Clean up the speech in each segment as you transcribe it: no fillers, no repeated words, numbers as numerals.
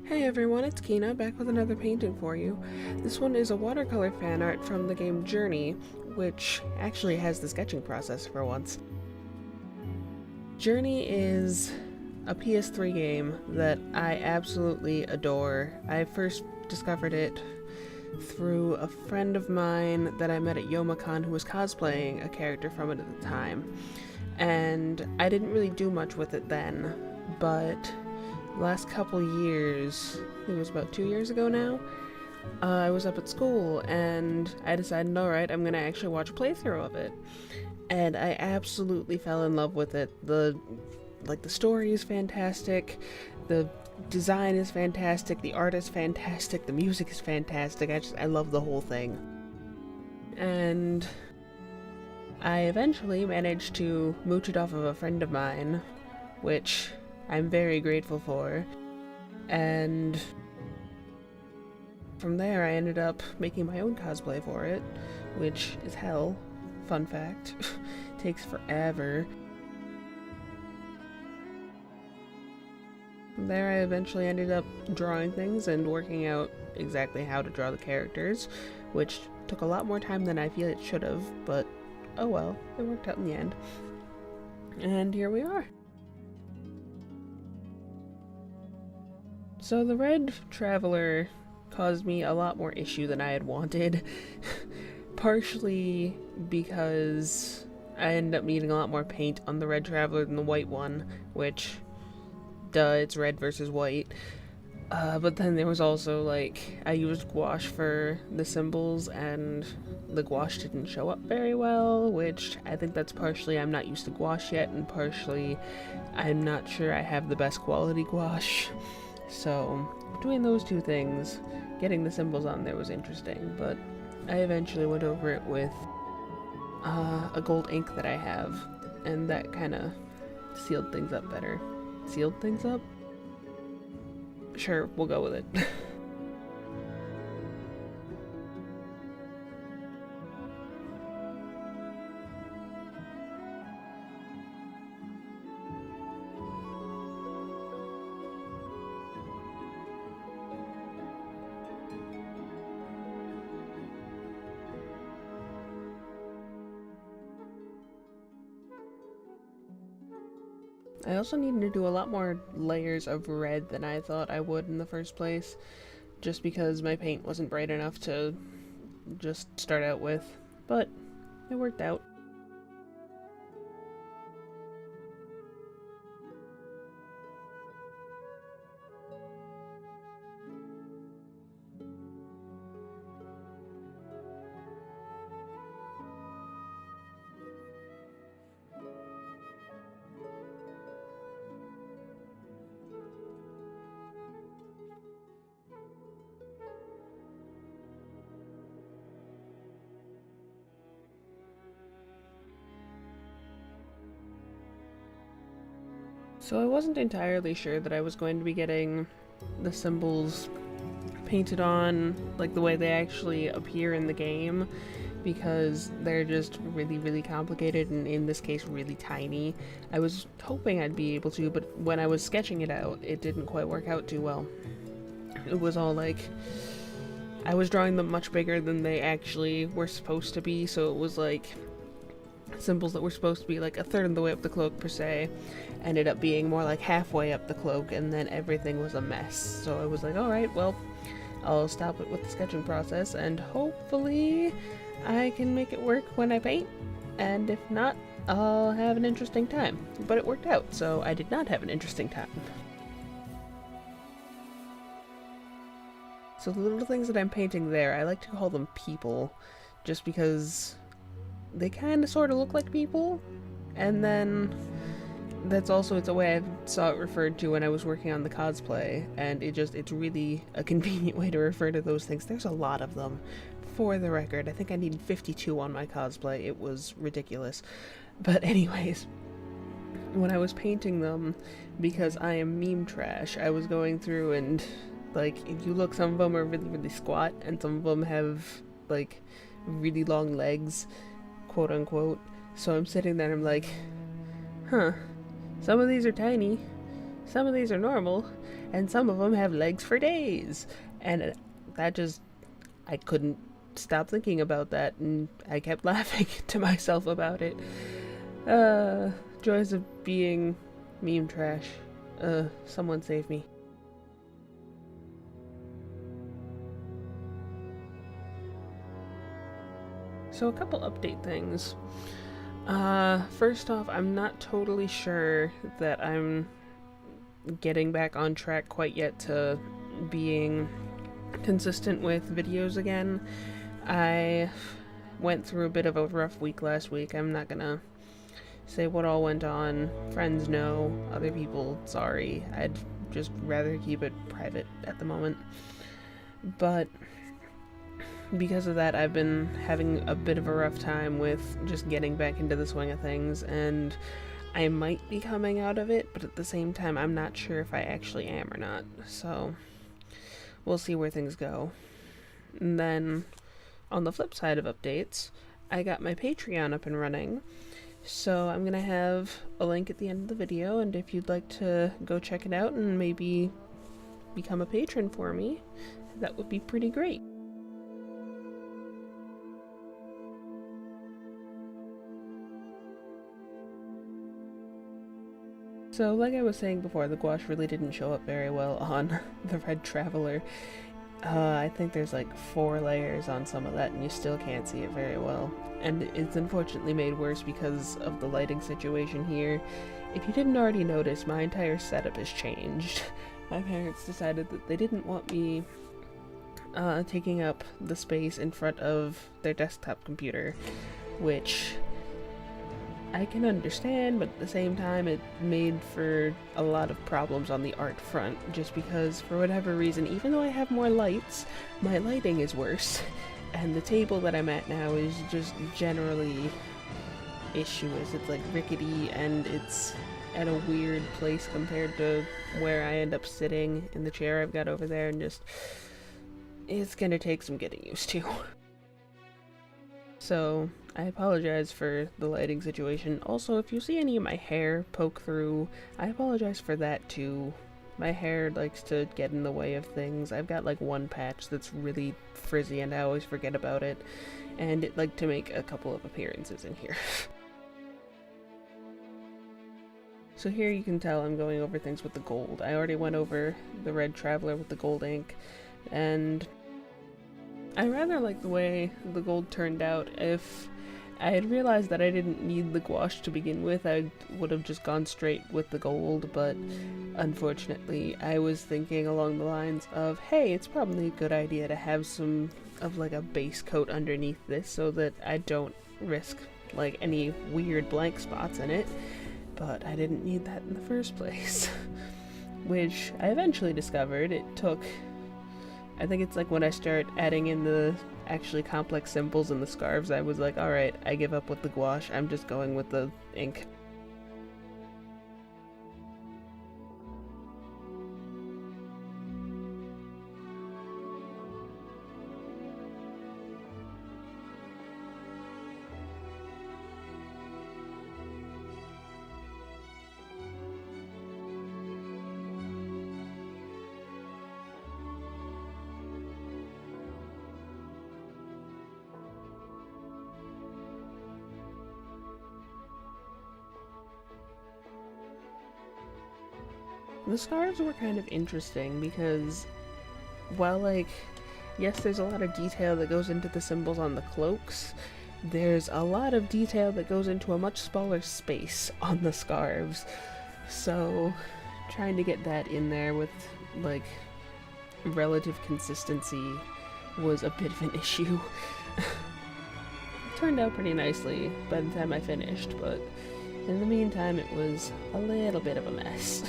Hey everyone, it's Kina, back with another painting for you. This one is a watercolor fan art from the game Journey, which actually has the sketching process for once. Journey is a PS3 game that I absolutely adore. I first discovered it through a friend of mine that I met at YomaCon who was cosplaying a character from it at the time. And I didn't really do much with it then, but last couple years, I think it was about 2 years ago now, I was up at school and I decided, alright, I'm gonna actually watch a playthrough of it. And I absolutely fell in love with it. The story is fantastic, the design is fantastic, the art is fantastic, the music is fantastic. I love the whole thing. And I eventually managed to mooch it off of a friend of mine, which I'm very grateful for, and from there I ended up making my own cosplay for it, which is hell. Fun fact. Takes forever. From there I eventually ended up drawing things and working out exactly how to draw the characters, which took a lot more time than I feel it should have, but oh well, it worked out in the end. And here we are. So the Red Traveler caused me a lot more issue than I had wanted, partially because I ended up needing a lot more paint on the Red Traveler than the white one, which, duh, it's red versus white. But then there was also, I used gouache for the symbols, and the gouache didn't show up very well, which I think that's partially I'm not used to gouache yet, and partially I'm not sure I have the best quality gouache. So, between those two things, getting the symbols on there was interesting, but I eventually went over it with a gold ink that I have, and that kind of sealed things up better. Sealed things up? Sure, we'll go with it. I also needed to do a lot more layers of red than I thought I would in the first place, just because my paint wasn't bright enough to just start out with, but it worked out. So I wasn't entirely sure that I was going to be getting the symbols painted on like the way they actually appear in the game, because they're just really, really complicated, and in this case really tiny. I was hoping I'd be able to, but when I was sketching it out, it didn't quite work out too well. It was all I was drawing them much bigger than they actually were supposed to be, so it was symbols that were supposed to be a third of the way up the cloak per se ended up being more like halfway up the cloak, and then everything was a mess. So I was like, alright, well, I'll stop it with the sketching process and hopefully I can make it work when I paint, and if not, I'll have an interesting time. But it worked out, so I did not have an interesting time. So the little things that I'm painting there, I like to call them people, just because they kind of sort of look like people, and then it's a way I saw it referred to when I was working on the cosplay, and it's really a convenient way to refer to those things. There's a lot of them, for the record. I think I needed 52 on my cosplay. It was ridiculous. But anyways, when I was painting them, because I am meme trash, I was going through and, if you look, some of them are really, really squat, and some of them have, really long legs, quote unquote. So I'm sitting there and I'm like, huh, some of these are tiny, some of these are normal, and some of them have legs for days. And that just, I couldn't stop thinking about that, and I kept laughing to myself about it. Joys of being meme trash. Someone save me. So a couple update things. First off, I'm not totally sure that I'm getting back on track quite yet to being consistent with videos again. I went through a bit of a rough week last week. I'm not gonna say what all went on. Friends know, other people, sorry. I'd just rather keep it private at the moment. But because of that, I've been having a bit of a rough time with just getting back into the swing of things, and I might be coming out of it, but at the same time, I'm not sure if I actually am or not. So we'll see where things go. And then on the flip side of updates, I got my Patreon up and running. So I'm going to have a link at the end of the video, and if you'd like to go check it out and maybe become a patron for me, that would be pretty great. So like I was saying before, the gouache really didn't show up very well on the Red Traveler. I think there's like 4 layers on some of that, and you still can't see it very well. And it's unfortunately made worse because of the lighting situation here. If you didn't already notice, my entire setup has changed. My parents decided that they didn't want me taking up the space in front of their desktop computer, which I can understand, but at the same time it made for a lot of problems on the art front, just because for whatever reason, even though I have more lights, my lighting is worse, and the table that I'm at now is just generally issuous. It's like rickety, and it's at a weird place compared to where I end up sitting in the chair I've got over there, and just, it's gonna take some getting used to. So I apologize for the lighting situation. Also, if you see any of my hair poke through, I apologize for that too. My hair likes to get in the way of things. I've got like one patch that's really frizzy and I always forget about it, and it liked to make a couple of appearances in here. So here you can tell I'm going over things with the gold. I already went over the Red Traveler with the gold ink, and I rather like the way the gold turned out. If I had realized that I didn't need the gouache to begin with, I would have just gone straight with the gold, but unfortunately I was thinking along the lines of, hey, it's probably a good idea to have some of like a base coat underneath this so that I don't risk like any weird blank spots in it, but I didn't need that in the first place. Which I eventually discovered. It took, I think it's like when I start adding in the actually complex symbols and the scarves, I was like, alright, I give up with the gouache, I'm just going with the ink. The scarves were kind of interesting because, while like, yes, there's a lot of detail that goes into the symbols on the cloaks, there's a lot of detail that goes into a much smaller space on the scarves. So trying to get that in there with like relative consistency was a bit of an issue. It turned out pretty nicely by the time I finished, but in the meantime it was a little bit of a mess.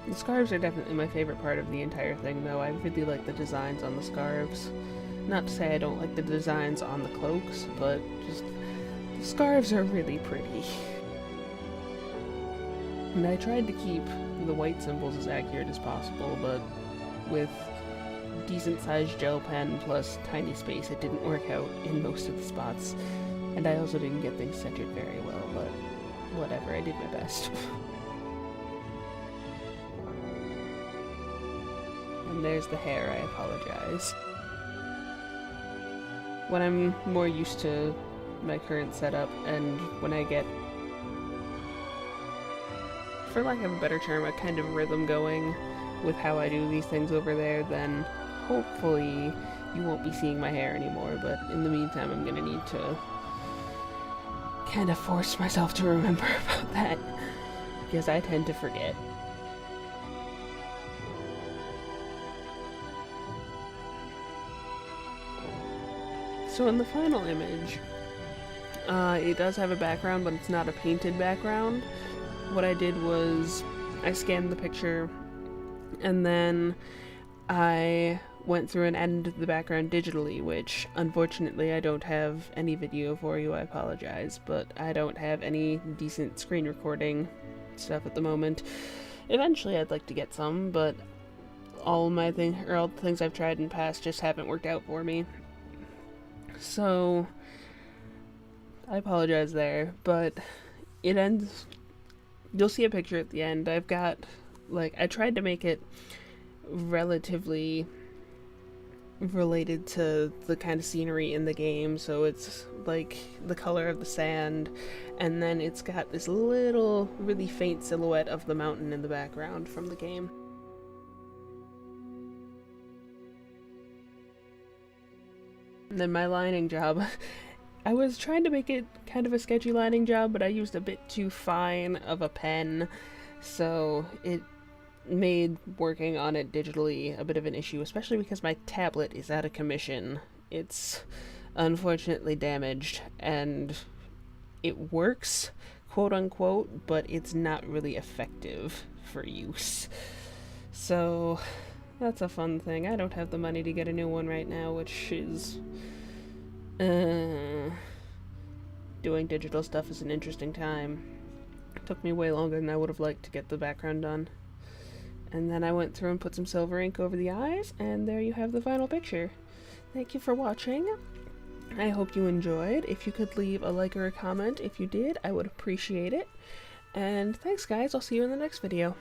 The scarves are definitely my favorite part of the entire thing, though. I really like the designs on the scarves. Not to say I don't like the designs on the cloaks, but just the scarves are really pretty. And I tried to keep the white symbols as accurate as possible, but with decent sized gel pen plus tiny space, it didn't work out in most of the spots. And I also didn't get things centered very well, but whatever, I did my best. And there's the hair, I apologize. When I'm more used to my current setup, and when I get, for lack of a better term, a kind of rhythm going with how I do these things over there, then hopefully you won't be seeing my hair anymore, but in the meantime I'm gonna need to kind of force myself to remember about that, because I tend to forget. So in the final image, it does have a background, but it's not a painted background. What I did was I scanned the picture and then I went through and edited the background digitally, which unfortunately I don't have any video for you, I apologize, but I don't have any decent screen recording stuff at the moment. Eventually I'd like to get some, but all the things I've tried in the past just haven't worked out for me. So I apologize there, but it ends, you'll see a picture at the end. I've got, like, I tried to make it relatively related to the kind of scenery in the game, so it's like the color of the sand, and then it's got this little really faint silhouette of the mountain in the background from the game. And then my lining job, I was trying to make it kind of a sketchy lining job, but I used a bit too fine of a pen, so it made working on it digitally a bit of an issue, especially because my tablet is out of commission. It's unfortunately damaged, and it works, quote unquote, but it's not really effective for use. So that's a fun thing. I don't have the money to get a new one right now, which is doing digital stuff is an interesting time. It took me way longer than I would have liked to get the background done. And then I went through and put some silver ink over the eyes, and there you have the final picture. Thank you for watching. I hope you enjoyed. If you could leave a like or a comment if you did, I would appreciate it. And thanks guys, I'll see you in the next video.